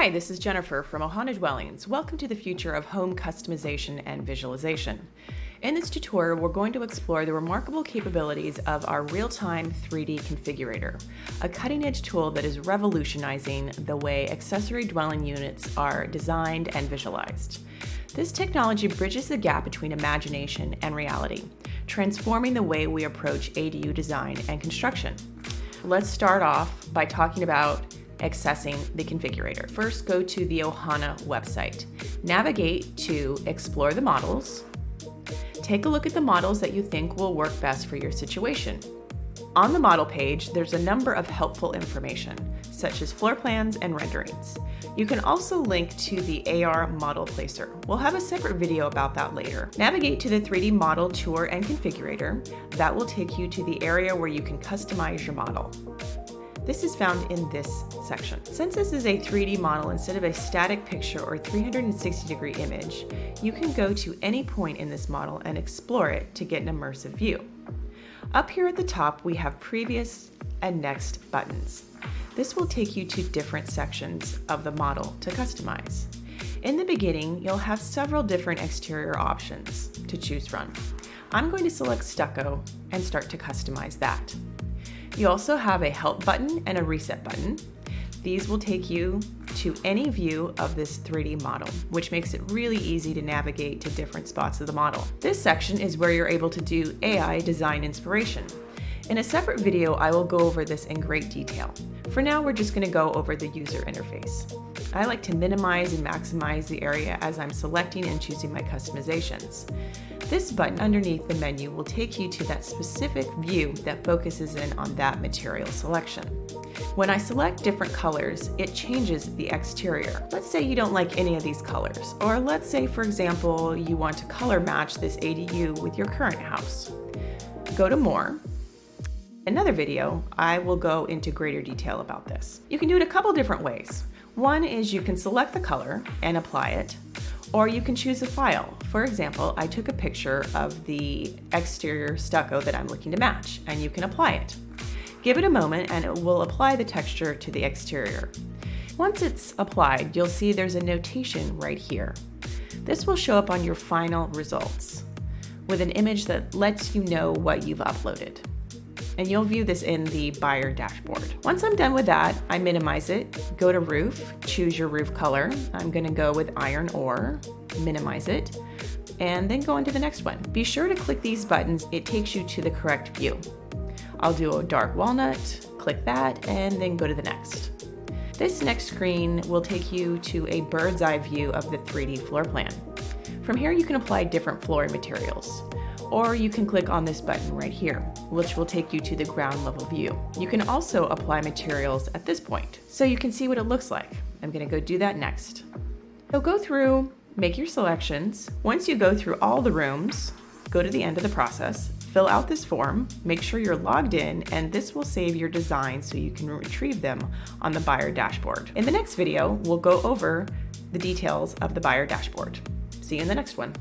Hi, this is Jennifer from Ohana Dwellings. Welcome to the future of home customization and visualization. In this tutorial, we're going to explore the remarkable capabilities of our real-time 3D configurator, a cutting-edge tool that is revolutionizing the way accessory dwelling units are designed and visualized. This technology bridges the gap between imagination and reality, transforming the way we approach ADU design and construction. Let's start off by talking about accessing the configurator. First, go to the Ohana website. Navigate to Explore the Models. Take a look at the models that you think will work best for your situation. On the model page, there's a number of helpful information, such as floor plans and renderings. You can also link to the AR model placer. We'll have a separate video about that later. Navigate to the 3D model tour and configurator. That will take you to the area where you can customize your model. This is found in this section. Since this is a 3D model instead of a static picture or 360-degree image, you can go to any point in this model and explore it to get an immersive view. Up here at the top, we have Previous and Next buttons. This will take you to different sections of the model to customize. In the beginning, you'll have several different exterior options to choose from. I'm going to select stucco and start to customize that. You also have a help button and a reset button. These will take you to any view of this 3D model, which makes it really easy to navigate to different spots of the model. This section is where you're able to do AI design inspiration. In a separate video, I will go over this in great detail. For now, we're just going to go over the user interface. I like to minimize and maximize the area as I'm selecting and choosing my customizations. This button underneath the menu will take you to that specific view that focuses in on that material selection. When I select different colors, it changes the exterior. Let's say you don't like any of these colors, or let's say, for example, you want to color match this ADU with your current house. Go to More. Another video, I will go into greater detail about this. You can do it a couple different ways. One is you can select the color and apply it, or you can choose a file. For example, I took a picture of the exterior stucco that I'm looking to match, and you can apply it. Give it a moment and it will apply the texture to the exterior. Once it's applied, you'll see there's a notation right here. This will show up on your final results with an image that lets you know what you've uploaded. And you'll view this in the buyer dashboard. Once I'm done with that, I minimize it, go to roof, choose your roof color. I'm gonna go with iron ore, minimize it, and then go on to the next one. Be sure to click these buttons, it takes you to the correct view. I'll do a dark walnut, click that, and then go to the next. This next screen will take you to a bird's eye view of the 3D floor plan. From here, you can apply different flooring materials. Or you can click on this button right here, which will take you to the ground level view. You can also apply materials at this point, so you can see what it looks like. I'm gonna go do that next. So go through, make your selections. Once you go through all the rooms, go to the end of the process, fill out this form, make sure you're logged in, and this will save your design so you can retrieve them on the buyer dashboard. In the next video, we'll go over the details of the buyer dashboard. See you in the next one.